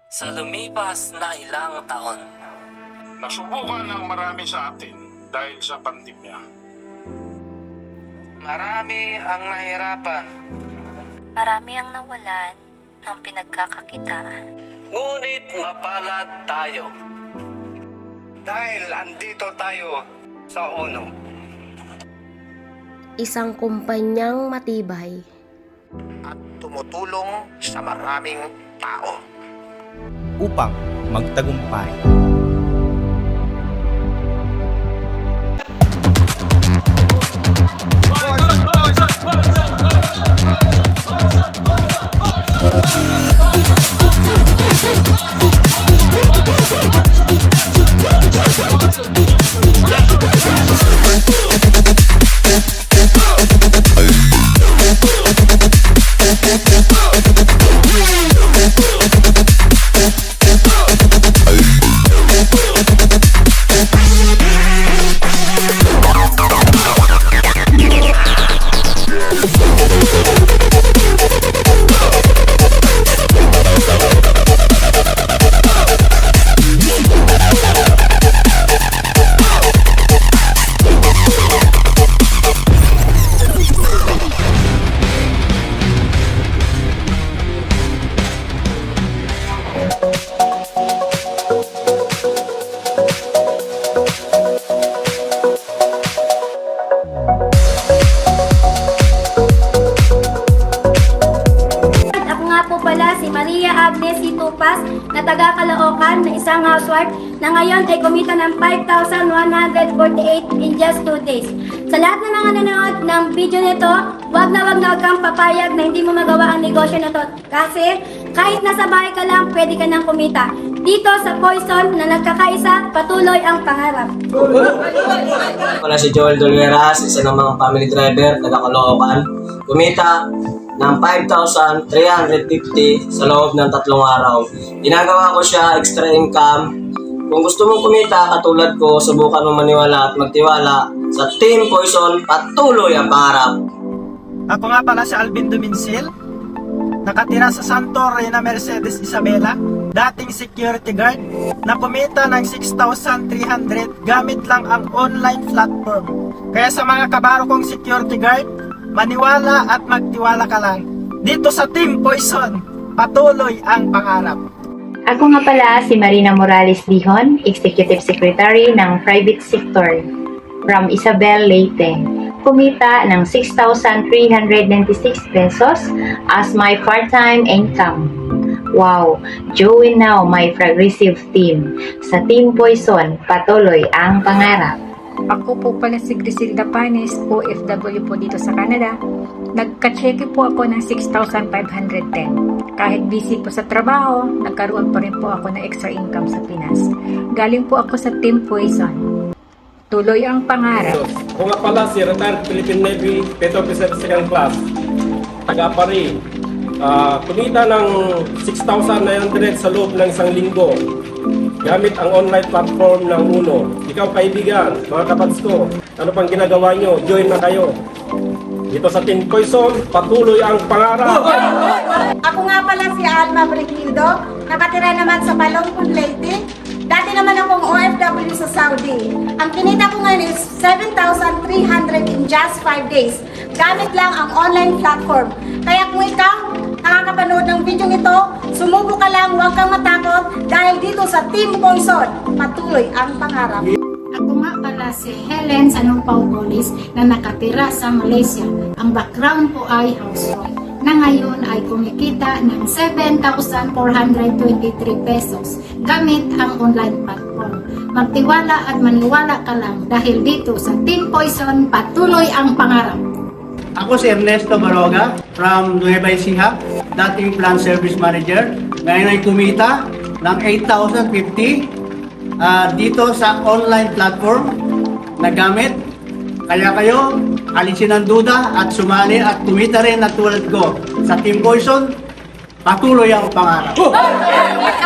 Sa lumipas na ilang taon, Nasubukan ng marami sa atin dahil sa pandemya. marami ang nahirapan. Marami ang nawalan ng pinagkakakitaan. Ngunit mapalad tayo. Dahil andito tayo sa UNO. Isang kumpanyang matibay. At tumutulong sa maraming tao. Upang magtagumpay. Ako nga po pala si Maria Agnes Itupas na taga Caloocan na isang housewife na ngayon ay kumita ng 5,148 in just 2 days. Sa lahat ng mga nanonood ng video nito, wag na wag kang papayag na hindi mo magawa ang negosyo na to. Kasi kahit nasa bahay ka lang, pwede ka nang kumita. Dito sa Poison na nagkakaisa, patuloy ang pangarap. Wala si Joel Dolveras, isa ng mga family driver, taga Caloocan. Kumita ng 5,350 sa loob ng 3 araw. Ginagawa ko siya extra income. Kung gusto mong kumita katulad ko, subukan mong maniwala at magtiwala sa Team Poison, patuloy ang pangarap. Ako nga pala si Alvin Duminsil, nakatira sa Santo Reina Mercedes Isabela, dating security guard, na kumita ng 6,300 gamit lang ang online platform. Kaya sa mga kabaro kong security guard, maniwala at magtiwala ka lang. Dito sa Team Poison, patuloy ang pangarap. Ako nga pala si Marina Morales Dihon, Executive Secretary ng Private Sector from Isabel, Leyte. Kumita ng 6,396 pesos as my part-time income. Wow! Join now my progressive team. Sa Team Poison, patuloy ang pangarap. Ako po pala si Griselda Panes, OFW po dito sa Canada. Nagka-cheque po ako ng 6,510. Kahit busy po sa trabaho, nagkaroon pa rin po ako ng extra income sa Pinas. Galing po ako sa Team Poison. Tuloy ang pangarap. Ako nga pala si retired Philippine Navy Petty Officer 2nd Class, taga Paris. Kumita ng 6,900 sa loob ng isang linggo gamit ang online platform ng UNO. Ikaw kaibigan, mga kapats ko, ano pang ginagawa nyo? Join na kayo. Dito sa Team Poison, patuloy ang pangarap. Ako nga pala si Alma Brigido, nakatira naman sa Balongpon, Leyte. Dati naman akong OFW sa Saudi. Ang kinita ko ngayon is 7,300 in just 5 days. Gamit lang ang online platform. Kaya kung ikaw nakakapanood ng video ito, sumubo ka lang, huwag kang matakot dahil dito sa Team Poison, patuloy ang pangarap. Ako nga pala si Helen Sanumpao Bolis na nakatira sa Malaysia. Ang background ko ay housewife na ngayon ay kumikita ng 7,423 pesos gamit ang online platform. Magtiwala at maniwala ka lang dahil dito sa Team Poison, patuloy ang pangarap. Ako si Ernesto Baroga from Nueva Ecija, dating plant service manager. Ngayon ay kumita ng 8,050 dito sa online platform na gamit. Kaya kayo, alisin ang duda at sumali at kumita rin na tulad ko. Sa Team Poison, patuloy ang pangarap.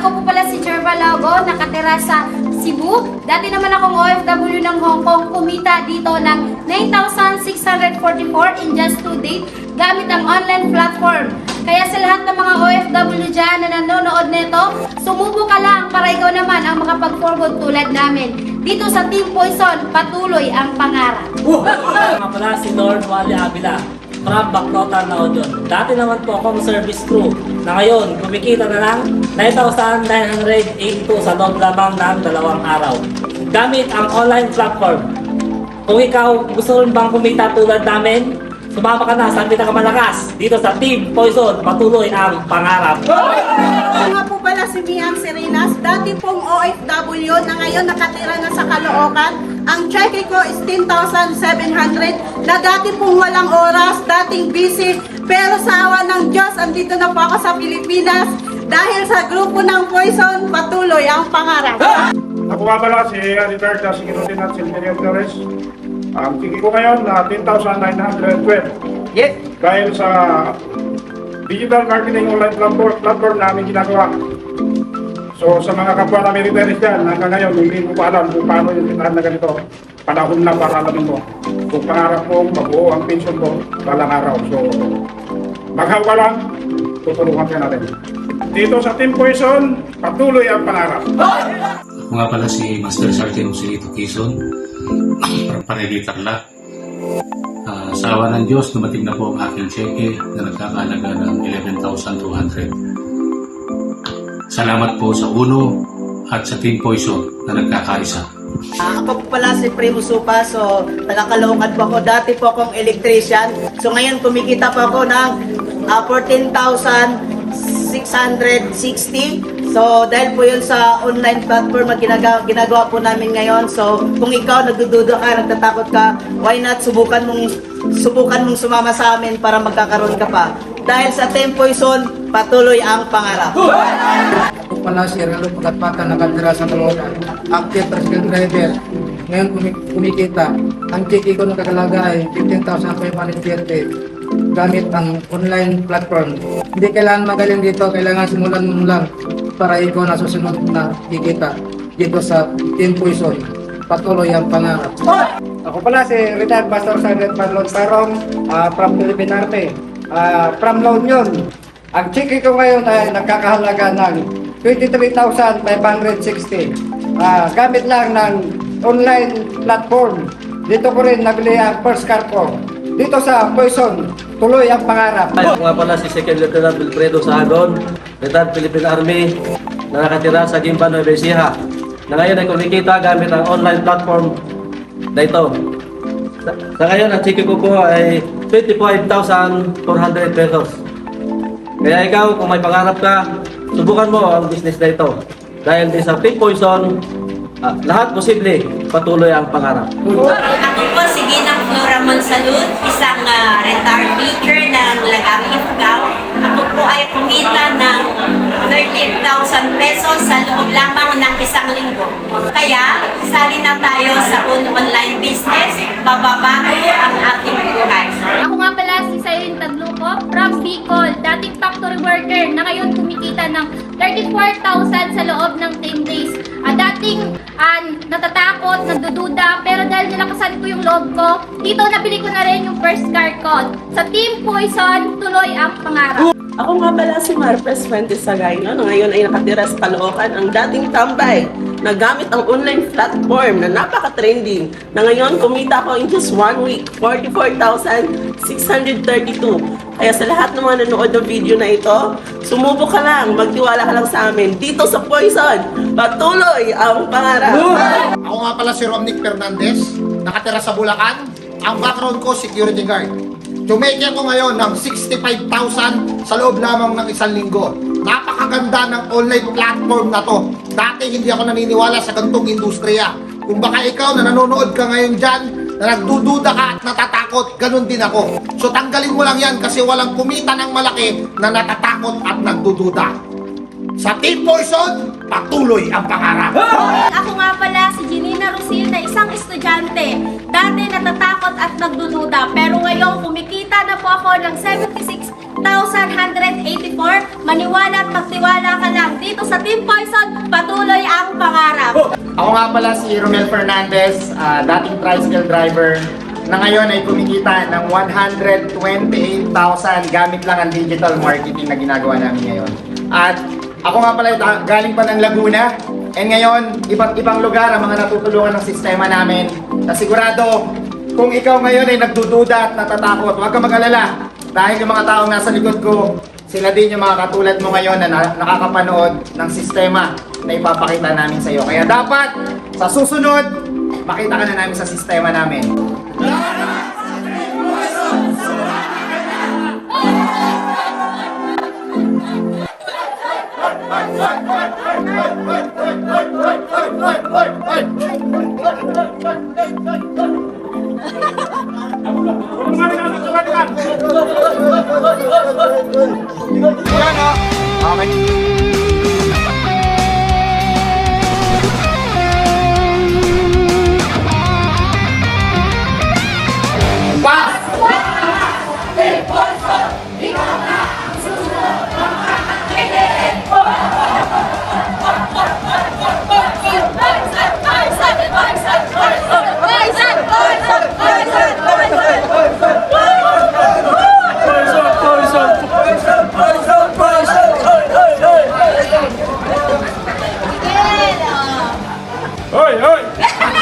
Ako po pala si Jerva Lago, nakatira sa Cebu. Dati naman akong OFW ng Hong Kong, kumita dito ng 9,644 in just 2 days gamit ang online platform. Kaya sa lahat ng mga OFW dyan na nanonood nito, sumubo ka lang para ikaw naman ang makapag-forward tulad namin. Dito sa Team Poison, patuloy ang pangarap. Nga pala si Lord Wally Avila from Baclotan na Odon. Dati naman po akong service crew na ngayon kumikita na ng 9,982 sa loob lamang ng 2 araw. Gamit ang online platform. Kung ikaw gusto rin bang kumita tulad namin, sumama ka na sa pinakamalakas dito sa Team Poison, patuloy ang pangarap. Ako nga po pala si Mian Serenas, dati pong OFW na ngayon nakatira na sa Caloocan. Ang cheque ko is 10,700 na dati pong walang oras, dating busy. Pero sa awa ng Diyos, andito na po ako sa Pilipinas. Dahil sa grupo ng Poison, patuloy ang pangarap. Ako nga pala si Alberta Siginutin at Silverio Flores. Ang tiki ko ngayon na 10,912. Yes. Dahil sa digital marketing online platform namin ginagawa. So sa mga kapwa na militaries dyan, hanggang ngayon, hindi mo pa alam kung paano yung tinahan na ganito. Panahon na para alamin mo. Kung pangarap mo, mabuo ang pension mo, balang araw. So, maghaw ka lang, tutulungan ka natin. Dito sa Team Poison, patuloy ang pangarap. Ako nga pala si Master Sergeant Joselito Quezon, Parelitarla. Sa awa ng Diyos, dumating na po ang aking cheque na nagkakalaga ng 11,200. Salamat po sa UNO at sa Team Poison na nagkakaisa. Ako po pala si Primo Supa, so taga-Caloocan po ako. Dati po akong electrician. So ngayon kumikita po ako ng 14,660. So dahil po yun sa online platform na ginagawa po namin ngayon. So kung ikaw nagdududa ka, nagtatakot ka, why not subukan mong sumama sa amin para magkakaroon ka pa. Dahil sa Team Poison, patuloy ang pangarap. Ako pala si Ralo Pagkatpata, nakatira sa Caloocan. Active tricycle driver. Ngayon kumikita. Ang cheque ko nakakalaga ay 15,530 gamit ang online platform. Hindi kailangan magaling dito, kailangan simulan mo lang para ikaw na susunod na kikita dito sa Team Poison. Patuloy ang pangarap. Ako pala si retired Master Sergeant Marlon Parong from Philippine Army. From La Union. Ang cheque ko ngayon ay nagkakahalaga ng 23,560. Gamit lang ng online platform. Dito ko rin nabili ang first car ko. Dito sa Poison, tuloy ang pangarap. Ako nga pala si Second Lieutenant Wilfredo Sahagon, retired Philippine Army, na nakatira sa Gimba, Nueva Ecija, na ngayon ay kumikita gamit ang online platform na ito. Sa ngayon, ang cheque ko po ay 25,400 pesos. Kaya ikaw, kung may pangarap ka, subukan mo ang business na ito. Dahil din sa Team Poison, lahat posible, patuloy ang pangarap. Ako po si Ginang Flora Monsalud, isang retired teacher ng Lagang Ifugao. Ako po ay kumita ng 13,000 pesos sa loob lamang ng 1 linggo. Kaya, sali na tayo sa online business, bababago ang ating buhay. Ako nga pala si Cyrene Tagluco from Bicol, dating factory worker na ngayon kumikita ng 34,000 sa loob ng 10 days. Dating natatakot, nagdududa, pero dahil nilakasan ko yung loob ko, dito nabili ko na rin yung first car ko. Sa Team Poison, tuloy ang pangarap. Ako nga pala si Marpes Fuentes Sagayno na ngayon ay nakatira sa Caloocan, ang dating tambay na gamit ang online platform na napaka-trending na ngayon kumita ko in just 1 week, 44,632. Kaya sa lahat ng mga nanood ng video na ito, sumubo ka lang, magtiwala ka lang sa amin. Dito sa Poison, patuloy ang pangarap. Ako nga pala si Romnick Fernandez, nakatira sa Bulacan. Ang background ko, security guard. Tumeke ko ngayon ng 65,000 sa loob lamang ng 1 linggo. Napakaganda ng online platform na to. Dati hindi ako naniniwala sa gantong industriya. Kung baka ikaw na nanonood ka ngayon dyan, na nagdududa ka at natatakot, ganun din ako. So tanggalin mo lang yan kasi walang kumita ng malaki na natatakot at nagdududa. Sa Team Poison, patuloy ang pangarap. Ako nga pala si Janina Rosil na isang estudyante. Dati natatakot at nagdududa, pero ngayon kumikita na po ako ng 76,184. Maniwala at magtiwala ka lang. Dito sa Team Poison, patuloy ang pangarap. Ako nga pala si Romel Fernandez, dating tricycle driver na ngayon ay kumikita ng 128,000 gamit lang ang digital marketing na ginagawa namin ngayon. At ako nga pala galing pa ng Laguna, and ngayon iba't ibang lugar ang mga natutulungan ng sistema namin na sigurado kung ikaw ngayon ay nagdududa at natatakot, huwag ka mag-alala dahil yung mga taong nasa likod ko, sila din yung mga katulad mo ngayon na nakakapanood ng sistema na ipapakita namin sa iyo. Kaya dapat sa susunod, makita ka na namin sa sistema namin. Yan o. Okay. Hoy!